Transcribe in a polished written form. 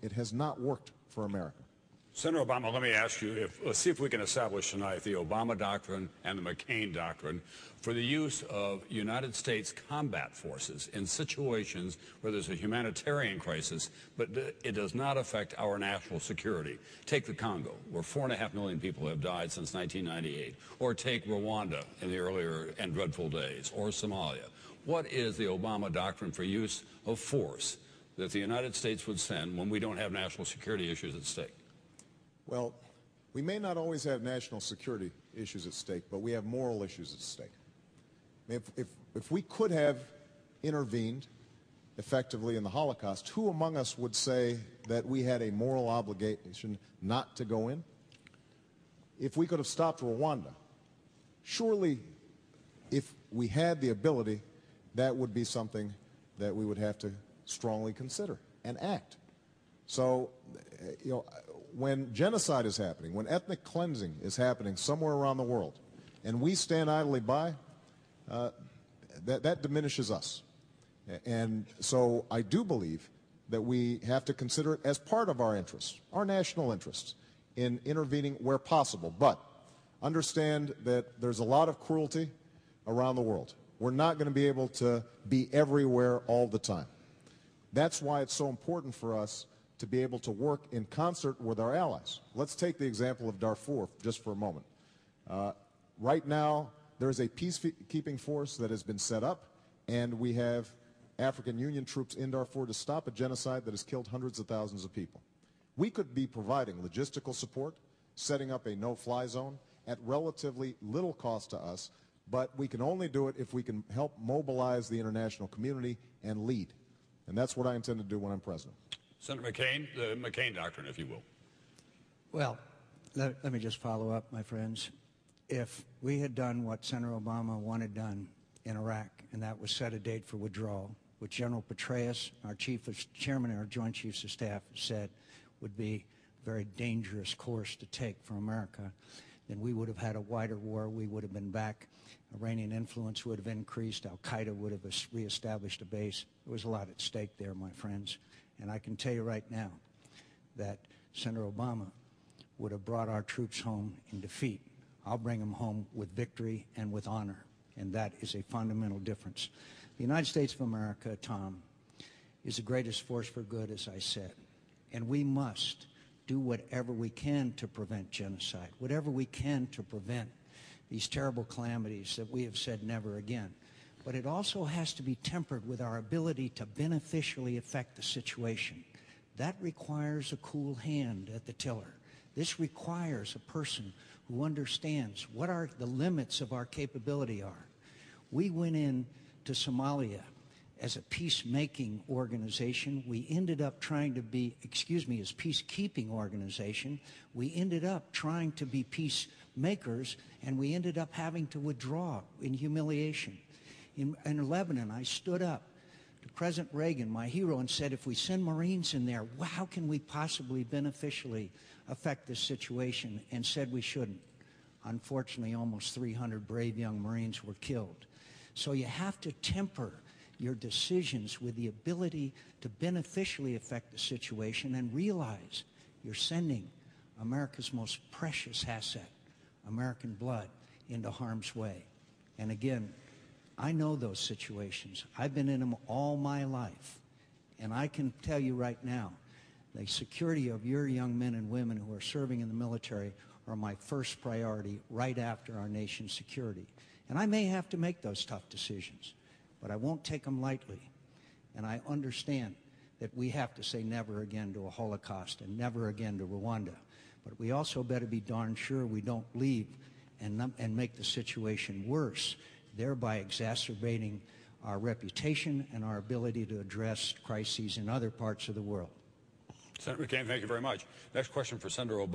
It has not worked for America. Senator Obama, let me ask you, let's see if we can establish tonight the Obama doctrine and the McCain doctrine for the use of United States combat forces in situations where there's a humanitarian crisis, but it does not affect our national security. Take the Congo, where 4.5 million people have died since 1998, or take Rwanda in the earlier and dreadful days, or Somalia. What is the Obama doctrine for use of force that the United States would send when we don't have national security issues at stake? Well, we may not always have national security issues at stake, but we have moral issues at stake. If we could have intervened effectively in the Holocaust, who among us would say that we had a moral obligation not to go in? If we could have stopped Rwanda, surely if we had the ability, that would be something that we would have to strongly consider and act. So, when genocide is happening, when ethnic cleansing is happening somewhere around the world, and we stand idly by, that diminishes us. And so I do believe that we have to consider it as part of our interests, our national interests, in intervening where possible. But understand that there's a lot of cruelty around the world. We're not going to be able to be everywhere all the time. That's why it's so important for us to be able to work in concert with our allies. Let's take the example of Darfur just for a moment. Right now, there's a peacekeeping force that has been set up, and we have African Union troops in Darfur to stop a genocide that has killed hundreds of thousands of people. We could be providing logistical support, setting up a no-fly zone at relatively little cost to us, but we can only do it if we can help mobilize the international community and lead. And that's what I intend to do when I'm president. Senator McCain, the McCain doctrine, if you will. Well, let me just follow up, my friends. If we had done what Senator Obama wanted done in Iraq, and that was set a date for withdrawal, which General Petraeus, our chairman of our Joint Chiefs of Staff, said would be a very dangerous course to take for America, then we would have had a wider war. We would have been back. Iranian influence would have increased. Al-Qaeda would have reestablished a base. There was a lot at stake there, my friends. And I can tell you right now that Senator Obama would have brought our troops home in defeat. I'll bring them home with victory and with honor, and that is a fundamental difference. The United States of America, Tom, is the greatest force for good, as I said, and we must do whatever we can to prevent genocide, whatever we can to prevent these terrible calamities that we have said never again. But it also has to be tempered with our ability to beneficially affect the situation. That requires a cool hand at the tiller. This requires a person who understands what the limits of our capability are. We went in to Somalia as a peacemaking organization. We ended up trying to be, as peacekeeping organization. We ended up trying to be peacemakers, and we ended up having to withdraw in humiliation. In Lebanon, I stood up to President Reagan, my hero, and said, if we send Marines in there, how can we possibly beneficially affect this situation? And said we shouldn't. Unfortunately, almost 300 brave young Marines were killed. So you have to temper your decisions with the ability to beneficially affect the situation and realize you're sending America's most precious asset, American blood, into harm's way. And again, I know those situations. I've been in them all my life. And I can tell you right now, the security of your young men and women who are serving in the military are my first priority right after our nation's security. And I may have to make those tough decisions, but I won't take them lightly. And I understand that we have to say never again to a Holocaust and never again to Rwanda. But we also better be darn sure we don't leave and make the situation worse, thereby exacerbating our reputation and our ability to address crises in other parts of the world. Senator McCain, thank you very much. Next question for Senator Obama.